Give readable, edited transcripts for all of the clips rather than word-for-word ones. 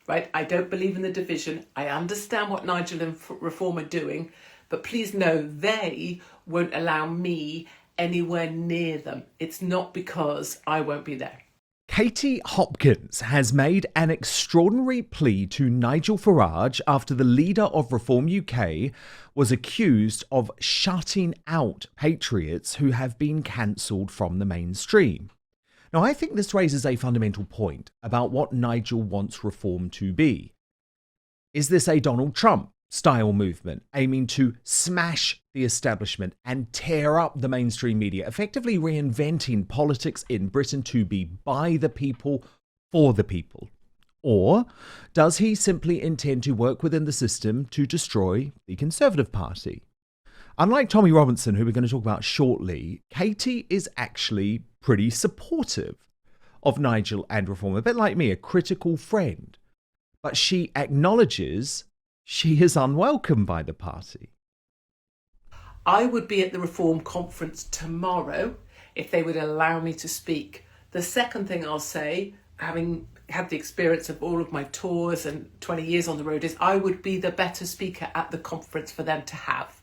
right? I don't believe in the division. I understand what Nigel and Reform are doing, but please know they won't allow me anywhere near them. It's not because I won't be there. Katie Hopkins has made an extraordinary plea to Nigel Farage after the leader of Reform UK was accused of shutting out patriots who have been cancelled from the mainstream. Now, I think this raises a fundamental point about what Nigel wants reform to be. Is this a Donald Trump style movement aiming to smash the establishment and tear up the mainstream media, effectively reinventing politics in Britain to be by the people, for the people? Or does he simply intend to work within the system to destroy the Conservative Party? Unlike Tommy Robinson, who we're going to talk about shortly, Katie is actually pretty supportive of Nigel and Reform, a bit like me, a critical friend. But she acknowledges she is unwelcome by the party. I would be at the Reform conference tomorrow if they would allow me to speak. The second thing I'll say, having had the experience of all of my tours and 20 years on the road, is I would be the better speaker at the conference for them to have.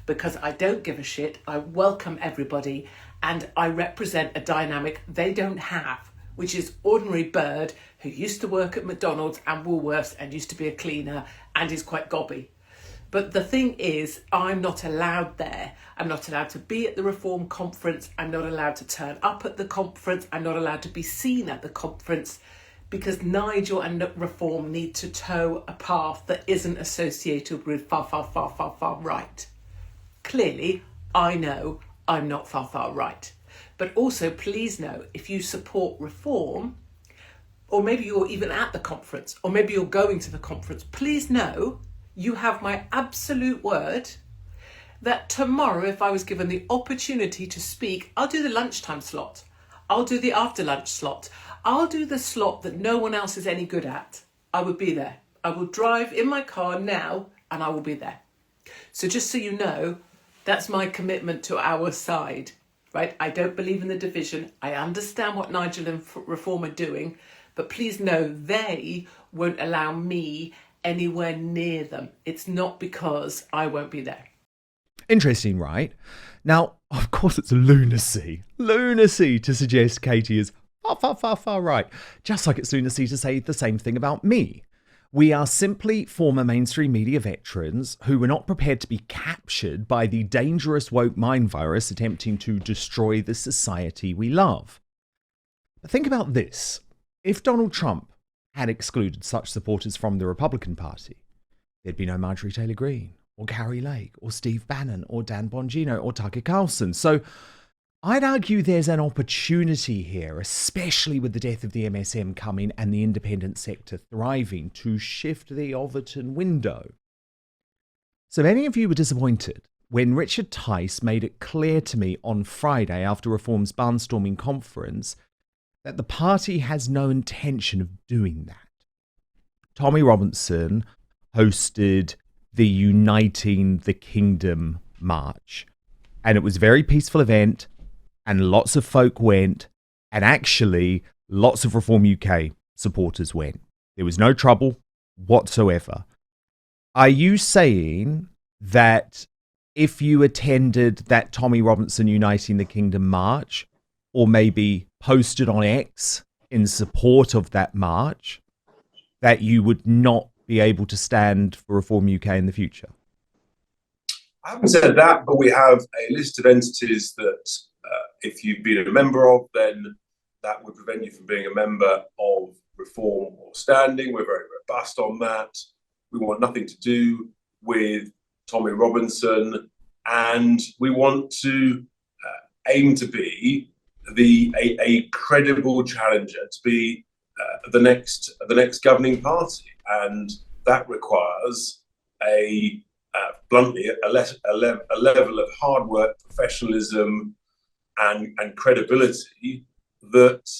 Because I don't give a shit, I welcome everybody, and I represent a dynamic they don't have, which is ordinary bird who used to work at McDonald's and Woolworths and used to be a cleaner and is quite gobby. But the thing is, I'm not allowed there. I'm not allowed to be at the Reform conference. I'm not allowed to turn up at the conference. I'm not allowed to be seen at the conference because Nigel and Reform need to toe a path that isn't associated with far right. Clearly, I know I'm not far right. But also, please know, if you support Reform, or maybe you're even at the conference, or maybe you're going to the conference, please know you have my absolute word that tomorrow, if I was given the opportunity to speak, I'll do the lunchtime slot. I'll do the after lunch slot. I'll do the slot that no one else is any good at. I would be there. I will drive in my car now and I will be there. So just so you know, that's my commitment to our side, right? I don't believe in the division. I understand what Nigel and Reform are doing, but please know they won't allow me anywhere near them. It's not because I won't be there. Interesting, right? Now, of course, it's lunacy to suggest Katie is far right. Just like it's lunacy to say the same thing about me. We are simply former mainstream media veterans who were not prepared to be captured by the dangerous woke mind virus attempting to destroy the society we love. But think about this. If Donald Trump had excluded such supporters from the Republican Party, there'd be no Marjorie Taylor Greene, or Carrie Lake, or Steve Bannon, or Dan Bongino, or Tucker Carlson. So I'd argue there's an opportunity here, especially with the death of the MSM coming and the independent sector thriving, to shift the Overton window. So many of you were disappointed when Richard Tice made it clear to me on Friday after Reform's barnstorming conference that the party has no intention of doing that. Tommy Robinson hosted the Uniting the Kingdom March, and it was a very peaceful event. And lots of folk went, and actually lots of Reform UK supporters went. There was no trouble whatsoever. Are you saying that if you attended that Tommy Robinson Uniting the Kingdom march, or maybe posted on X in support of that march, that you would not be able to stand for Reform UK in the future? I haven't said that, but we have a list of entities that if you've been a member of, then that would prevent you from being a member of Reform or Standing. We're very robust on that. We want nothing to do with Tommy Robinson, and we want to aim to be a credible challenger, to be the next governing party, and that requires bluntly a level of hard work, professionalism, and credibility that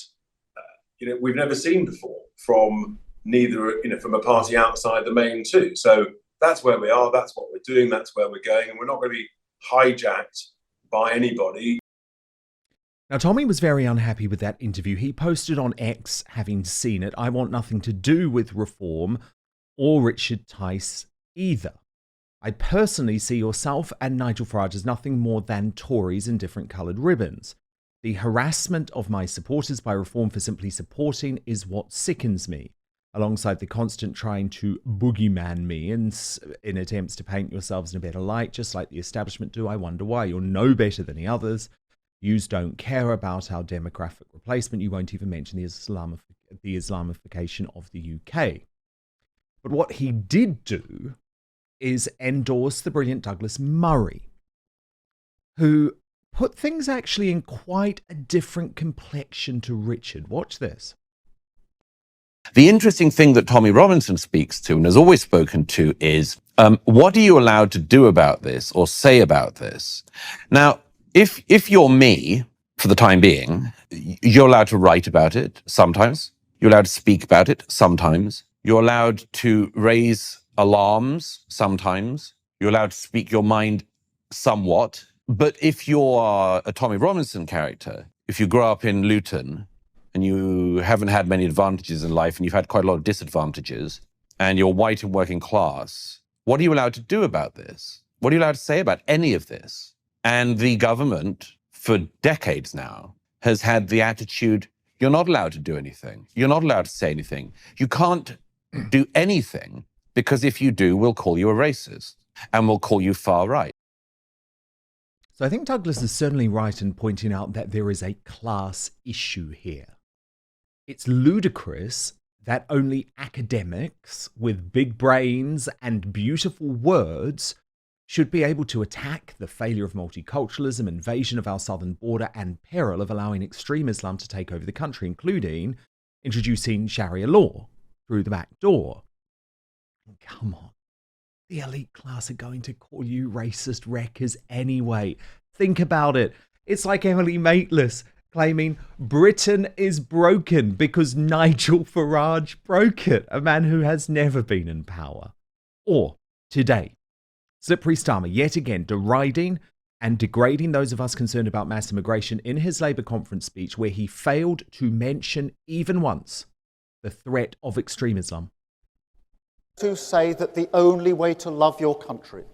we've never seen before from from a party outside the main two. So that's where we are. That's what we're doing. That's where we're going, and we're not going to be hijacked by anybody. Now, Tommy was very unhappy with that interview. He posted on X, having seen it, "I want nothing to do with reform or Richard Tice either. I personally see yourself and Nigel Farage as nothing more than Tories in different coloured ribbons. The harassment of my supporters by Reform for simply supporting is what sickens me, alongside the constant trying to boogeyman me in attempts to paint yourselves in a better light, just like the establishment do. I wonder why. You're no better than the others. Yous don't care about our demographic replacement. You won't even mention the Islamification of the UK." But what he did do is endorse the brilliant Douglas Murray, who put things actually in quite a different complexion to Richard. Watch this. The interesting thing that Tommy Robinson speaks to and has always spoken to is, what are you allowed to do about this or say about this? Now, if you're me, for the time being, you're allowed to write about it sometimes. You're allowed to speak about it sometimes. You're allowed to raise alarms sometimes. You're allowed to speak your mind somewhat. But if you're a Tommy Robinson character, if you grow up in Luton and you haven't had many advantages in life and you've had quite a lot of disadvantages and you're white and working class, what are you allowed to do about this? What are you allowed to say about any of this? And the government, for decades now, has had the attitude, you're not allowed to do anything. You're not allowed to say anything. You can't do anything, because if you do, we'll call you a racist and we'll call you far right. So I think Douglas is certainly right in pointing out that there is a class issue here. It's ludicrous that only academics with big brains and beautiful words should be able to attack the failure of multiculturalism, invasion of our southern border, and peril of allowing extreme Islam to take over the country, including introducing Sharia law through the back door. Come on. The elite class are going to call you racist wreckers anyway. Think about it. It's like Emily Maitlis claiming Britain is broken because Nigel Farage broke it, a man who has never been in power. Or, today, Slippery Starmer yet again deriding and degrading those of us concerned about mass immigration in his Labour conference speech, where he failed to mention even once the threat of extreme Islam. To say that the only way to love your country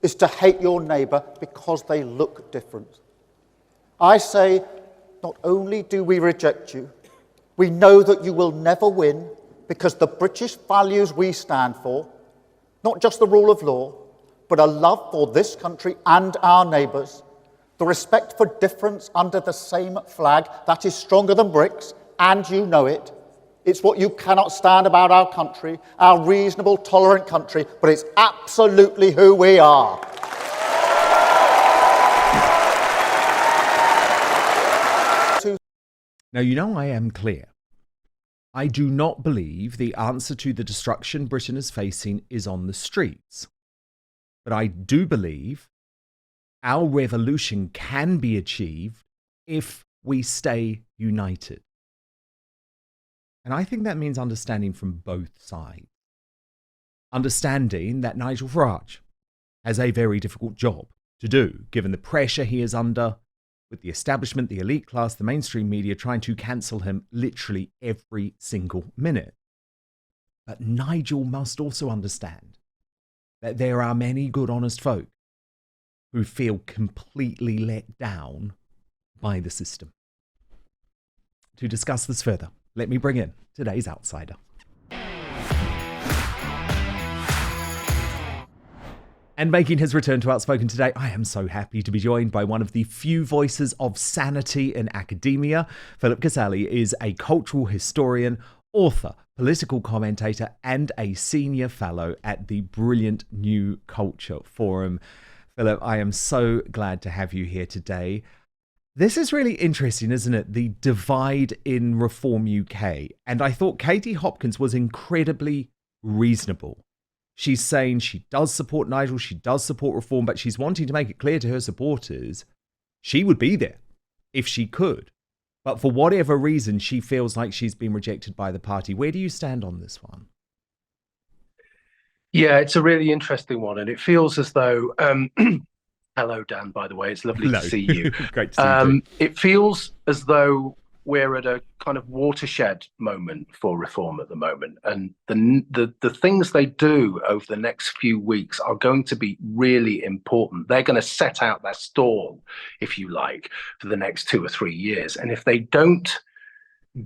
is to hate your neighbour because they look different. I say, not only do we reject you, we know that you will never win, because the British values we stand for, not just the rule of law, but a love for this country and our neighbours, the respect for difference under the same flag, that is stronger than bricks, and you know it. It's what you cannot stand about our country, our reasonable, tolerant country, but it's absolutely who we are. Now, you know I am clear. I do not believe the answer to the destruction Britain is facing is on the streets. But I do believe our revolution can be achieved if we stay united. And I think that means understanding from both sides. Understanding that Nigel Farage has a very difficult job to do, given the pressure he is under with the establishment, the elite class, the mainstream media trying to cancel him literally every single minute. But Nigel must also understand that there are many good, honest folk who feel completely let down by the system. To discuss this further, let me bring in today's outsider. And making his return to Outspoken today, I am so happy to be joined by one of the few voices of sanity in academia. Philip Kiszely is a cultural historian, author, political commentator, and a senior fellow at the brilliant New Culture Forum. Philip, I am so glad to have you here today. This is really interesting, isn't it? The divide in Reform UK. And I thought Katie Hopkins was incredibly reasonable. She's saying she does support Nigel, she does support Reform, but she's wanting to make it clear to her supporters she would be there if she could. But for whatever reason, she feels like she's been rejected by the party. Where do you stand on this one? Yeah, it's a really interesting one. And it feels as though Hello, Dan, by the way. It's lovely Hello. to see you. Great to see you too. It feels as though we're at a kind of watershed moment for reform at the moment. And the things they do over the next few weeks are going to be really important. They're going to set out their stall, if you like, for the next 2 or 3 years. And if they don't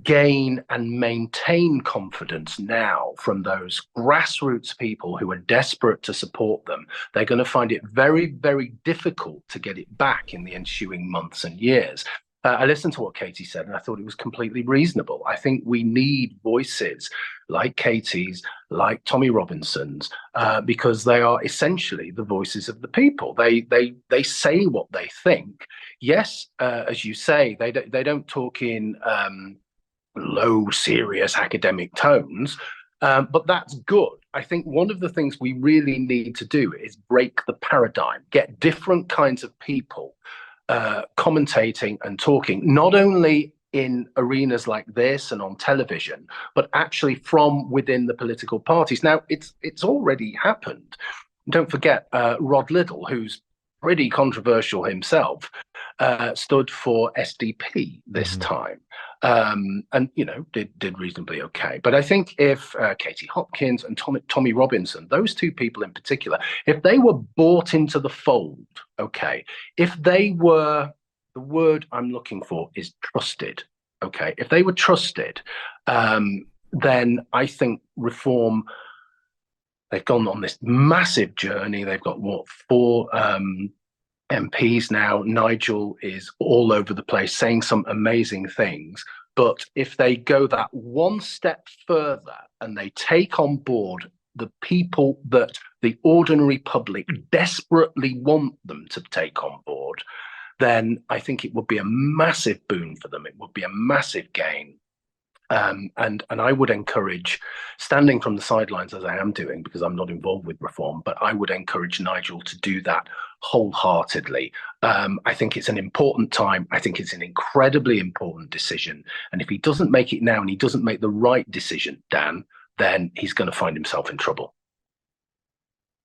gain and maintain confidence now from those grassroots people who are desperate to support them, they're going to find it very, very difficult to get it back in the ensuing months and years. I listened to what Katie said, and I thought it was completely reasonable. I think we need voices like Katie's, like Tommy Robinson's, because they are essentially the voices of the people. They say what they think. Yes, as you say, they don't talk in low, serious academic tones, but that's good. I think one of the things we really need to do is break the paradigm, get different kinds of people commentating and talking, not only in arenas like this and on television, but actually from within the political parties. Now, it's already happened. Don't forget Rod Liddle, who's pretty controversial himself, stood for SDP this time, and did reasonably okay. But I think if Katie Hopkins and Tommy Robinson, those two people in particular, if they were brought into the fold, okay, if they were, the word I'm looking for is trusted, okay, if they were trusted, then I think reform. They've gone on this massive journey. They've got, what, 4 MPs now. Nigel is all over the place saying some amazing things. But if they go that one step further and they take on board the people that the ordinary public desperately want them to take on board, then I think it would be a massive boon for them. It would be a massive gain. And I would encourage, standing from the sidelines as I am doing, because I'm not involved with reform, but I would encourage Nigel to do that wholeheartedly. I think it's an important time. I think it's an incredibly important decision. And if he doesn't make it now and he doesn't make the right decision, Dan, then he's going to find himself in trouble.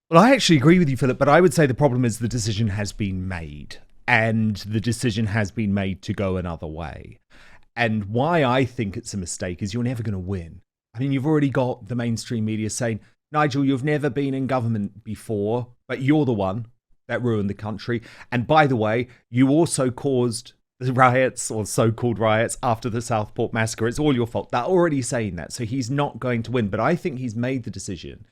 Well, I actually agree with you, Philip, but I would say the problem is the decision has been made, and the decision has been made to go another way. And why I think it's a mistake is you're never going to win. I mean, you've already got the mainstream media saying, Nigel, you've never been in government before, but you're the one that ruined the country. And by the way, you also caused the riots, or so-called riots, after the Southport massacre. It's all your fault. They're already saying that. So he's not going to win. But I think he's made the decision.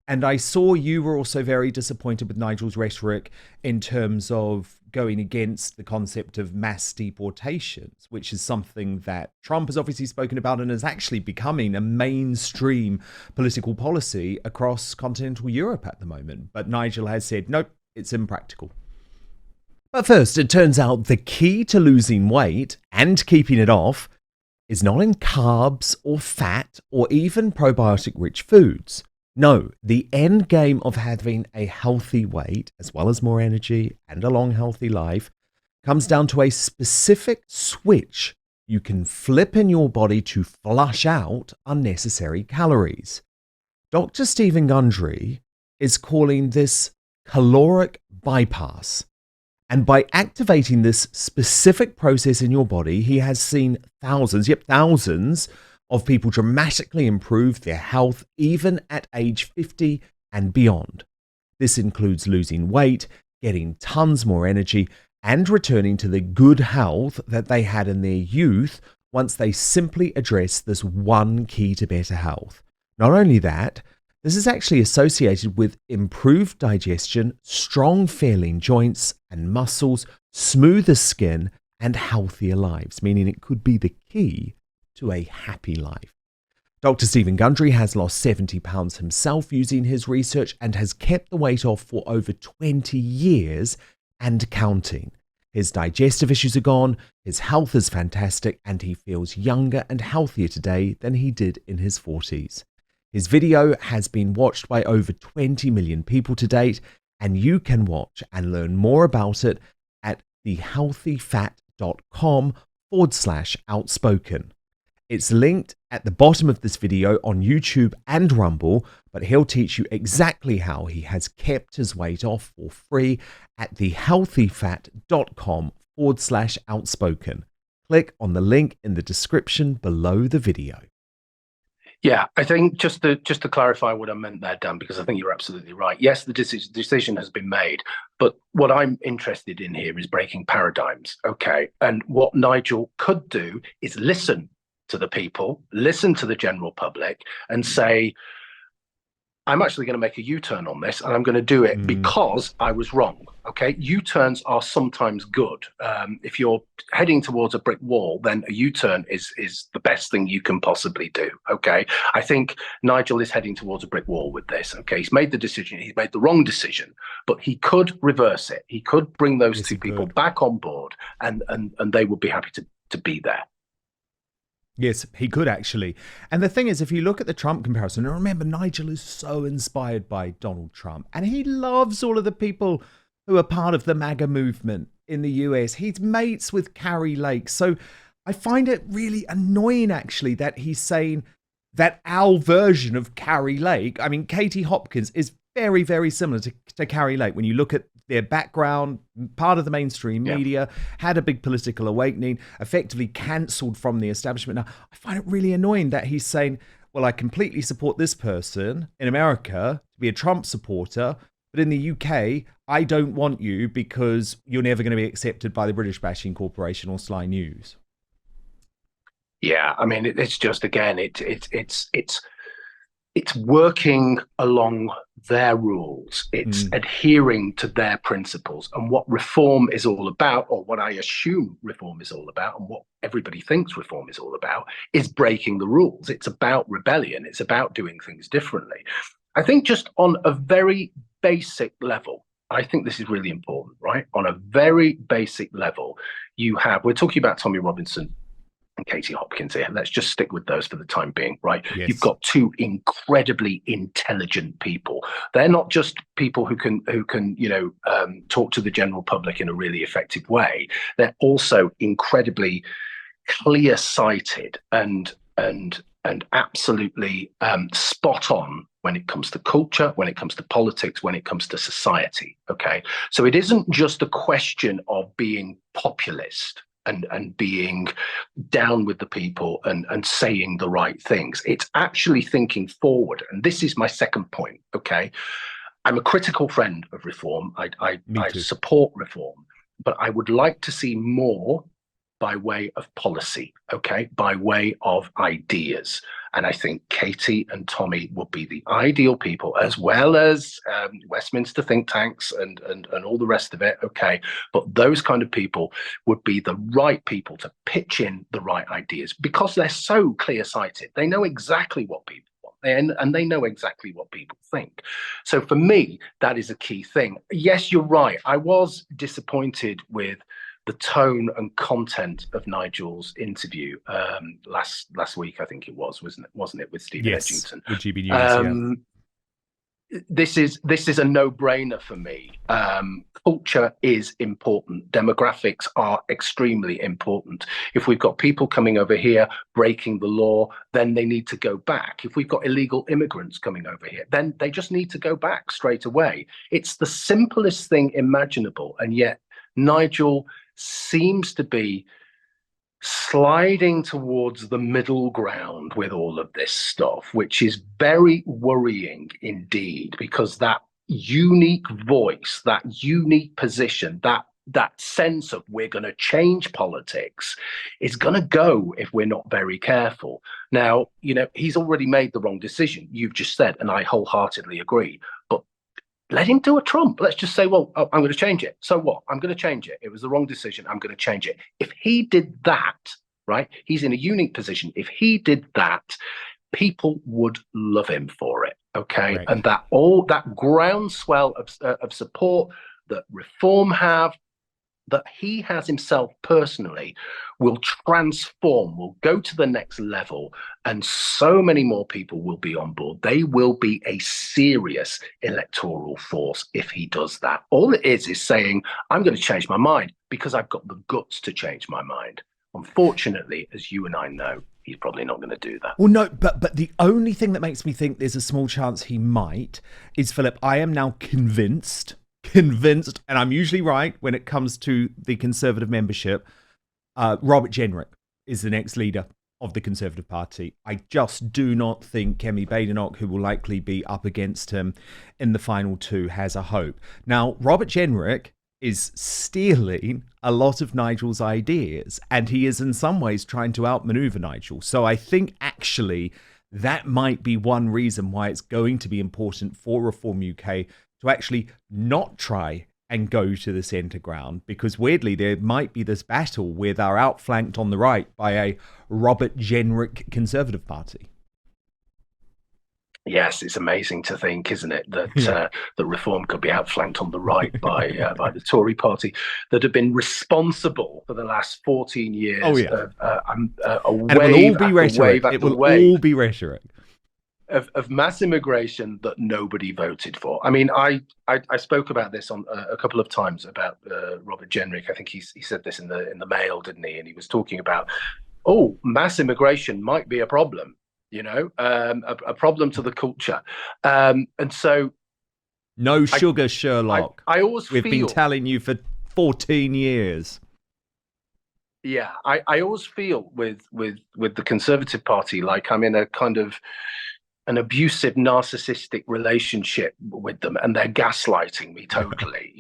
And I saw you were also very disappointed with Nigel's rhetoric in terms of going against the concept of mass deportations, which is something that Trump has obviously spoken about and is actually becoming a mainstream political policy across continental Europe at the moment. But Nigel has said, nope, it's impractical. But first, it turns out the key to losing weight and keeping it off is not in carbs or fat or even probiotic-rich foods. No, the end game of having a healthy weight, as well as more energy and a long, healthy life, comes down to a specific switch you can flip in your body to flush out unnecessary calories. Dr. Stephen Gundry is calling this caloric bypass. And by activating this specific process in your body, he has seen thousands of people dramatically improve their health, even at age 50 and beyond. This includes losing weight, getting tons more energy, and returning to the good health that they had in their youth once they simply address this one key to better health. Not only that, this is actually associated with improved digestion, strong feeling joints and muscles, smoother skin, and healthier lives, meaning it could be the key to a happy life. Dr. Stephen Gundry has lost 70 pounds himself using his research and has kept the weight off for over 20 years and counting. His digestive issues are gone, his health is fantastic, and he feels younger and healthier today than he did in his 40s. His video has been watched by over 20 million people to date, and you can watch and learn more about it at thehealthyfat.com/outspoken. It's linked at the bottom of this video on YouTube and Rumble, but he'll teach you exactly how he has kept his weight off for free at thehealthyfat.com/outspoken. Click on the link in the description below the video. Yeah, I think just to clarify what I meant there, Dan, because I think you're absolutely right. Yes, the decision has been made, but what I'm interested in here is breaking paradigms, okay? And what Nigel could do is listen to the people, listen to the general public, and say, I'm actually going to make a U-turn on this, and I'm going to do it because I was wrong. Okay, U-turns are sometimes good. If you're heading towards a brick wall, then a U-turn is the best thing you can possibly do. Okay, I think Nigel is heading towards a brick wall with this. Okay, he's made the decision. He's made the wrong decision, but he could reverse it. He could bring those two people back on board, and they would be happy to be there. Yes, he could actually. And the thing is, if you look at the Trump comparison, and remember, Nigel is so inspired by Donald Trump, and he loves all of the people who are part of the MAGA movement in the US. He's mates with Carrie Lake. So I find it really annoying, actually, that he's saying that our version of Carrie Lake, I mean, Katie Hopkins is very, very similar to Carrie Lake. When you look at their background, part of the mainstream media, had a big political awakening, effectively cancelled from the establishment. Now, I find it really annoying that he's saying, well, I completely support this person in America to be a Trump supporter, but in the UK, I don't want you because you're never going to be accepted by the British Bashing Corporation or Sly News. Yeah, I mean, it's just, again, it's working along their rules. It's adhering to their principles. And what reform is all about, or what I assume reform is all about, and what everybody thinks reform is all about, is breaking the rules. It's about rebellion. It's about doing things differently. I think just on a very basic level, I think this is really important, right? On a very basic level, we're talking about Tommy Robinson and Katie Hopkins here. Let's just stick with those for the time being, right? Yes. You've got two incredibly intelligent people. They're not just people who can talk to the general public in a really effective way. They're also incredibly clear-sighted and absolutely spot on when it comes to culture, when it comes to politics, when it comes to society. Okay, so it isn't just a question of being populist and being down with the people and saying the right things. It's actually thinking forward. And this is my second point, okay? I'm a critical friend of reform. I support reform, but I would like to see more by way of policy, okay? By way of ideas. And I think Katie and Tommy would be the ideal people, as well as Westminster think tanks and all the rest of it, okay? But those kind of people would be the right people to pitch in the right ideas, because they're so clear-sighted. They know exactly what people want, and they know exactly what people think. So for me, that is a key thing. Yes, you're right. I was disappointed with the tone and content of Nigel's interview last week, I think it was, wasn't it, with Stephen Edgington? With GB News, This is a no-brainer for me. Culture is important. Demographics are extremely important. If we've got people coming over here breaking the law, then they need to go back. If we've got illegal immigrants coming over here, then they just need to go back straight away. It's the simplest thing imaginable, and yet Nigel seems to be sliding towards the middle ground with all of this stuff, which is very worrying indeed, because that unique voice, that unique position, that sense of we're going to change politics is going to go if we're not very careful. Now, he's already made the wrong decision, you've just said, and I wholeheartedly agree. But let him do a Trump. Let's just say, well, I'm going to change it. So what? I'm going to change it. It was the wrong decision. I'm going to change it. If he did that, right, he's in a unique position. If he did that, people would love him for it. Okay. Right. And that groundswell of support that reform have, that he has himself personally, will transform, will go to the next level, and so many more people will be on board. They will be a serious electoral force if he does that. All it is saying, I'm going to change my mind because I've got the guts to change my mind. Unfortunately, as you and I know, he's probably not going to do that. Well, no, but the only thing that makes me think there's a small chance he might is, Philip, I am now convinced, and I'm usually right when it comes to the Conservative membership, Robert Jenrick is the next leader of the Conservative Party. I just do not think Kemi Badenoch, who will likely be up against him in the final two, has a hope. Now, Robert Jenrick is stealing a lot of Nigel's ideas, and he is in some ways trying to outmaneuver Nigel. So I think actually that might be one reason why it's going to be important for Reform UK to actually not try and go to the centre ground, because weirdly there might be this battle with our outflanked on the right by a Robert Jenrick Conservative Party. Yes, it's amazing to think, isn't it, that that Reform could be outflanked on the right by the Tory party that have been responsible for the last 14 years. Oh, yeah. And it will all be rhetoric. It will all be rhetoric. Of mass immigration that nobody voted for. I mean, I spoke about this on a couple of times about Robert Jenrick. I think he said this in the Mail, didn't he? And he was talking about, mass immigration might be a problem, a problem to the culture. And so, no sugar, Sherlock. I always We've been telling you for 14 years. Yeah, I always feel with the Conservative Party like I'm in a kind of an abusive, narcissistic relationship with them, and they're gaslighting me totally.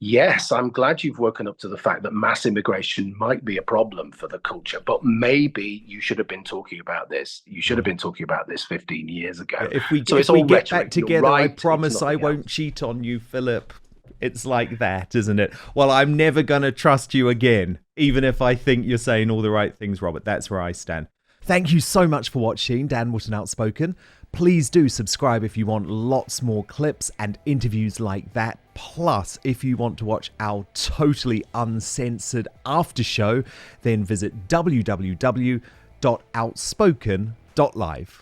Yes, I'm glad you've woken up to the fact that mass immigration might be a problem for the culture, but maybe you should have been talking about this. You should have been talking about this 15 years ago. If we get back together, I promise I won't cheat on you, Philip. It's like that, isn't it? Well, I'm never going to trust you again, even if I think you're saying all the right things, Robert. That's where I stand. Thank you so much for watching Dan Wootton Outspoken. Please do subscribe if you want lots more clips and interviews like that. Plus, if you want to watch our totally uncensored after show, then visit www.outspoken.live.